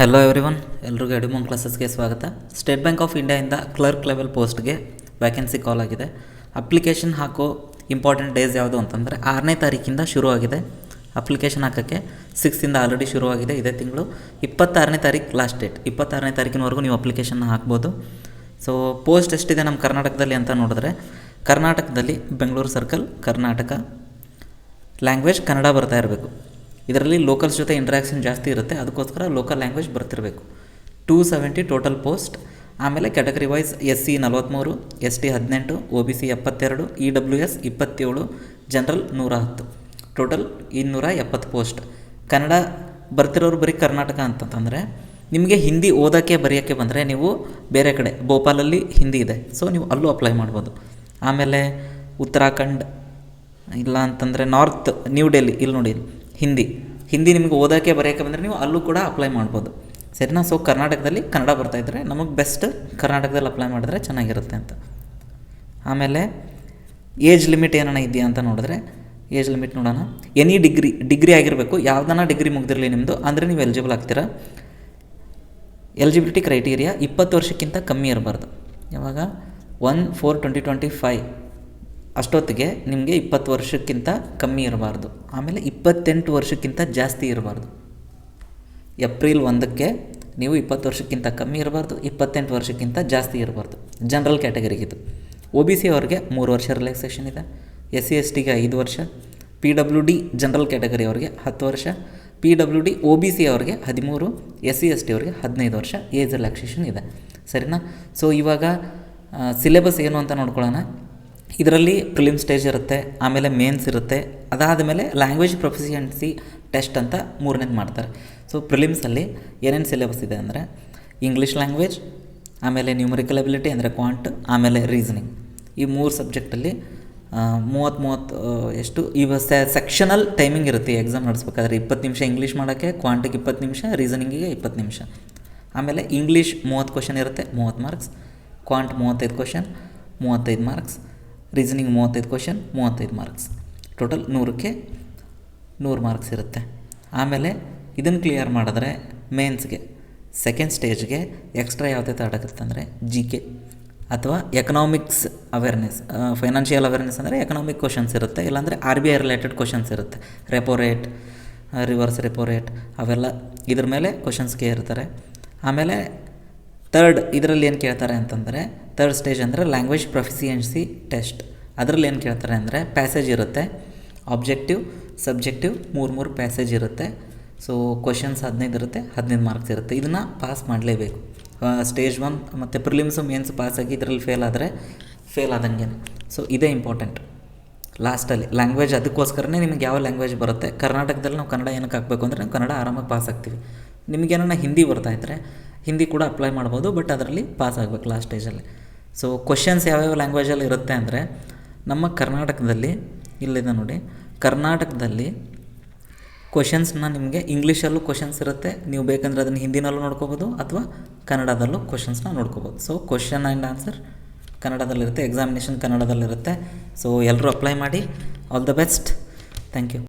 Hello everyone, ಎಲ್ರಿಗೂ ಎಡಿಮೋನ್ ಕ್ಲಾಸಸ್ಗೆ ಸ್ವಾಗತ. ಸ್ಟೇಟ್ ಬ್ಯಾಂಕ್ ಆಫ್ ಇಂಡಿಯಾಯಿಂದ ಕ್ಲರ್ಕ್ ಲೆವೆಲ್ ಪೋಸ್ಟ್ಗೆ ವ್ಯಾಕೆನ್ಸಿ ಕಾಲ್ ಆಗಿದೆ. ಅಪ್ಲಿಕೇಶನ್ ಹಾಕೋ ಇಂಪಾರ್ಟೆಂಟ್ ಡೇಸ್ ಯಾವುದು ಅಂತಂದರೆ 6ನೇ ತಾರೀಕಿಂದ ಶುರುವಾಗಿದೆ. ಅಪ್ಲಿಕೇಶನ್ ಹಾಕೋಕ್ಕೆ 6ಇಂದ ಆಲ್ರೆಡಿ ಶುರುವಾಗಿದೆ. ಇದೇ ತಿಂಗಳು 26ನೇ ತಾರೀಕು ಲಾಸ್ಟ್ ಡೇಟ್. 26ನೇ ತಾರೀಕಿನವರೆಗೂ ನೀವು ಅಪ್ಲಿಕೇಶನ್ನ ಹಾಕ್ಬೋದು. ಸೊ ಪೋಸ್ಟ್ ಎಷ್ಟಿದೆ ನಮ್ಮ ಕರ್ನಾಟಕದಲ್ಲಿ ಅಂತ ನೋಡಿದ್ರೆ, ಕರ್ನಾಟಕದಲ್ಲಿ ಬೆಂಗಳೂರು ಸರ್ಕಲ್, ಕರ್ನಾಟಕ, ಲ್ಯಾಂಗ್ವೇಜ್ ಕನ್ನಡ ಬರ್ತಾ ಇರಬೇಕು. ಇದರಲ್ಲಿ ಲೋಕಲ್ಸ್ ಜೊತೆ ಇಂಟ್ರ್ಯಾಕ್ಷನ್ ಜಾಸ್ತಿ ಇರುತ್ತೆ, ಅದಕ್ಕೋಸ್ಕರ ಲೋಕಲ್ ಲ್ಯಾಂಗ್ವೇಜ್ ಬರ್ತಿರಬೇಕು. 270 ಟೋಟಲ್ ಪೋಸ್ಟ್. ಆಮೇಲೆ category wise SC 43, ST 18, OBC 72, EWS 27, general 110, total 270 post. Kannada ಬರ್ತಿರೋರು ಬರೀ ಕರ್ನಾಟಕ ಅಂತಂತಂದರೆ, ನಿಮಗೆ ಹಿಂದಿ ಓದೋಕ್ಕೆ ಬರೆಯೋಕ್ಕೆ ಬಂದರೆ ನೀವು ಬೇರೆ ಕಡೆ ಭೋಪಾಲಲ್ಲಿ ಹಿಂದಿ ಇದೆ, ಸೊ ನೀವು ಅಲ್ಲೂ ಅಪ್ಲೈ ಮಾಡ್ಬೋದು. ಆಮೇಲೆ ಉತ್ತರಾಖಂಡ್, ಇಲ್ಲ ಅಂತಂದರೆ ನಾರ್ತ್ ನ್ಯೂ ಡೆಲ್ಲಿ, ಇಲ್ಲಿ ನೋಡಿ ಹಿಂದಿ ನಿಮಗೆ ಓದೋಕ್ಕೆ ಬರೆಯೋಕ್ಕೆ ಬಂದರೆ ನೀವು ಅಲ್ಲೂ ಕೂಡ ಅಪ್ಲೈ ಮಾಡ್ಬೋದು, ಸರಿನಾ? ಸೊ ಕರ್ನಾಟಕದಲ್ಲಿ ಕನ್ನಡ ಬರ್ತಾಯಿದ್ರೆ ನಮಗೆ ಬೆಸ್ಟ್ ಕರ್ನಾಟಕದಲ್ಲಿ ಅಪ್ಲೈ ಮಾಡಿದ್ರೆ ಚೆನ್ನಾಗಿರುತ್ತೆ ಅಂತ. ಆಮೇಲೆ ಏಜ್ ಲಿಮಿಟ್ ಏನಾನ ಇದೆಯಾ ಅಂತ ನೋಡಿದ್ರೆ, ಏಜ್ ಲಿಮಿಟ್ ನೋಡೋಣ. ಎನಿ ಡಿಗ್ರಿ ಆಗಿರಬೇಕು. ಯಾವುದನ್ನ ಡಿಗ್ರಿ ಮುಗ್ದಿರಲಿ ನಿಮ್ಮದು, ಅಂದರೆ ನೀವು ಎಲಿಜಿಬಲ್ ಆಗ್ತೀರಾ. ಎಲಿಜಿಬಿಲಿಟಿ ಕ್ರೈಟೀರಿಯಾ 20 ವರ್ಷಕ್ಕಿಂತ ಕಮ್ಮಿ ಇರಬಾರ್ದು. ಯಾವಾಗ 1/4/2025 ಅಷ್ಟೊತ್ತಿಗೆ ನಿಮಗೆ 20 ವರ್ಷಕ್ಕಿಂತ ಕಮ್ಮಿ ಇರಬಾರ್ದು. ಆಮೇಲೆ 28 ವರ್ಷಕ್ಕಿಂತ ಜಾಸ್ತಿ ಇರಬಾರ್ದು. ಏಪ್ರಿಲ್ 1ಕ್ಕೆ ನೀವು 20 ವರ್ಷಕ್ಕಿಂತ ಕಮ್ಮಿ ಇರಬಾರ್ದು, 28 ವರ್ಷಕ್ಕಿಂತ ಜಾಸ್ತಿ ಇರಬಾರ್ದು. ಜನರಲ್ ಕ್ಯಾಟಗರಿಗಿದು. OBC ಅವ್ರಿಗೆ 3 ವರ್ಷ ರಿಲ್ಯಾಕ್ಸೇಷನ್ ಇದೆ. SC STಗೆ 5 ವರ್ಷ, PWD ಜನರಲ್ ಕ್ಯಾಟಗರಿ ಅವ್ರಿಗೆ 10 ವರ್ಷ, PWD OBC ಅವ್ರಿಗೆ 13, SC ST ಅವ್ರಿಗೆ 15 ವರ್ಷ ಏಜ್ ರಿಲ್ಯಾಕ್ಸೇಷನ್ ಇದೆ, ಸರಿನಾ? ಸೊ ಇವಾಗ ಸಿಲೆಬಸ್ ಏನು ಅಂತ ನೋಡ್ಕೊಳ್ಳೋಣ. ಇದರಲ್ಲಿ ಪ್ರಿಲಿಮ್ ಸ್ಟೇಜ್ ಇರುತ್ತೆ, ಆಮೇಲೆ ಮೇನ್ಸ್ ಇರುತ್ತೆ, ಅದಾದ ಮೇಲೆ ಲ್ಯಾಂಗ್ವೇಜ್ ಪ್ರೊಫಿಷಿಯನ್ಸಿ ಟೆಸ್ಟ್ ಅಂತ 3ನೇದು ಮಾಡ್ತಾರೆ. ಸೊ ಪ್ರಿಲಿಮ್ಸಲ್ಲಿ ಏನೇನು ಸಿಲೆಬಸ್ ಇದೆ ಅಂದರೆ, ಇಂಗ್ಲೀಷ್ ಲ್ಯಾಂಗ್ವೇಜ್, ಆಮೇಲೆ ನ್ಯೂಮರಿಕಲ್ ಎಬಿಲಿಟಿ ಅಂದರೆ ಕ್ವಾಂಟ್, ಆಮೇಲೆ ರೀಸನಿಂಗ್. ಈ 3 ಸಬ್ಜೆಕ್ಟಲ್ಲಿ 30 ಎಷ್ಟು ಇವ ಸೆಕ್ಷನಲ್ ಟೈಮಿಂಗ್ ಇರುತ್ತೆ. ಎಕ್ಸಾಮ್ ನಡೆಸ್ಬೇಕಾದ್ರೆ 20 ನಿಮಿಷ ಇಂಗ್ಲೀಷ್ ಮಾಡೋಕ್ಕೆ, ಕ್ವಾಂಟಿಗೆ 20 ನಿಮಿಷ, ರೀಸನಿಂಗಿಗೆ 20 ನಿಮಿಷ. ಆಮೇಲೆ ಇಂಗ್ಲೀಷ್ 30 ಕ್ವಶನ್ ಇರುತ್ತೆ, 30 marks, quant 35 question, 35 marks, reasoning 35 question, 35 marks, total 100ಕ್ಕೆ 100 ಮಾರ್ಕ್ಸ್ ಇರುತ್ತೆ. ಆಮೇಲೆ ಇದನ್ನು ಕ್ಲಿಯರ್ ಮಾಡಿದ್ರೆ ಮೇನ್ಸ್ಗೆ ಸೆಕೆಂಡ್ ಸ್ಟೇಜ್ಗೆ ಎಕ್ಸ್ಟ್ರಾ ಯಾವುದೇ ಆಗುತ್ತೆ ಅಂದರೆ GK ಅಥವಾ ಎಕನಾಮಿಕ್ಸ್ ಅವೇರ್ನೆಸ್, ಫೈನಾನ್ಷಿಯಲ್ ಅವೇರ್ನೆಸ್ ಅಂದರೆ ಎಕನಾಮಿಕ್ ಕ್ವಶನ್ಸ್ ಇರುತ್ತೆ, ಇಲ್ಲಾಂದರೆ RBI ರಿಲೇಟೆಡ್ ಕ್ವಶನ್ಸ್ ಇರುತ್ತೆ. Repo rate, reverse repo rate, ಅವೆಲ್ಲ ಇದ್ರ ಮೇಲೆ ಕ್ವಶನ್ಸ್ಗೆ ಇರ್ತಾರೆ. ಆಮೇಲೆ ಥರ್ಡ್ ಇದರಲ್ಲಿ ಏನು ಕೇಳ್ತಾರೆ ಅಂತಂದರೆ, ಥರ್ಡ್ ಸ್ಟೇಜ್ ಅಂದರೆ ಲ್ಯಾಂಗ್ವೇಜ್ ಪ್ರೊಫಿಷಿಯನ್ಸಿ ಟೆಸ್ಟ್. ಅದರಲ್ಲಿ ಏನು ಕೇಳ್ತಾರೆ ಅಂದರೆ, ಪ್ಯಾಸೇಜ್ ಇರುತ್ತೆ, ಆಬ್ಜೆಕ್ಟಿವ್, ಸಬ್ಜೆಕ್ಟಿವ್ 3 ಪ್ಯಾಸೇಜ್ ಇರುತ್ತೆ. ಸೊ ಕ್ವಶನ್ಸ್ 15 ಇರುತ್ತೆ, 15 ಮಾರ್ಕ್ಸ್ ಇರುತ್ತೆ. ಇದನ್ನು ಪಾಸ್ ಮಾಡಲೇಬೇಕು. ಸ್ಟೇಜ್ 1 ಮತ್ತು ಪ್ರಿಲಿಮ್ಸು ಮೇನ್ಸ್ ಪಾಸಾಗಿ ಇದರಲ್ಲಿ ಫೇಲ್ ಆದಂಗೆ. ಸೊ ಇದೇ ಇಂಪಾರ್ಟೆಂಟ್ ಲಾಸ್ಟಲ್ಲಿ ಲ್ಯಾಂಗ್ವೇಜ್. ಅದಕ್ಕೋಸ್ಕರನೇ ನಿಮಗೆ ಯಾವ ಲ್ಯಾಂಗ್ವೇಜ್ ಬರುತ್ತೆ. ಕರ್ನಾಟಕದಲ್ಲಿ ನಾವು ಕನ್ನಡ ಏನಕ್ಕೆ ಹಾಕಬೇಕು ಅಂದರೆ, ನಾವು ಕನ್ನಡ ಆರಾಮಾಗಿ ಪಾಸ್ ಆಗ್ತೀವಿ. ನಿಮಗೇನ ಹಿಂದಿ ಬರ್ತಾಯಿದ್ರೆ ಹಿಂದಿ ಕೂಡ ಅಪ್ಲೈ ಮಾಡ್ಬೋದು, ಬಟ್ ಅದರಲ್ಲಿ ಪಾಸ್ ಆಗಬೇಕು ಲಾಸ್ಟ್ ಸ್ಟೇಜಲ್ಲಿ. ಸೊ ಕ್ವಶನ್ಸ್ ಯಾವ್ಯಾವ ಲ್ಯಾಂಗ್ವೇಜಲ್ಲಿ ಇರುತ್ತೆ ಅಂದರೆ, ನಮ್ಮ ಕರ್ನಾಟಕದಲ್ಲಿ ಇಲ್ಲಿದೆ ನೋಡಿ, ಕರ್ನಾಟಕದಲ್ಲಿ ಕ್ವಶನ್ಸ್ನ ನಿಮಗೆ ಇಂಗ್ಲೀಷಲ್ಲೂ ಕ್ವಶನ್ಸ್ ಇರುತ್ತೆ, ನೀವು ಬೇಕಂದರೆ ಅದನ್ನು ಹಿಂದಿನಲ್ಲೂ ನೋಡ್ಕೋಬೋದು ಅಥವಾ ಕನ್ನಡದಲ್ಲೂ ಕ್ವಶನ್ಸ್ನ ನೋಡ್ಕೋಬೋದು. ಸೊ ಕ್ವಶನ್ ಆ್ಯಂಡ್ ಆನ್ಸರ್ ಕನ್ನಡದಲ್ಲಿರುತ್ತೆ, ಎಕ್ಸಾಮಿನೇಷನ್ ಕನ್ನಡದಲ್ಲಿರುತ್ತೆ. ಸೊ ಎಲ್ಲರೂ ಅಪ್ಲೈ ಮಾಡಿ. All the best. Thank you.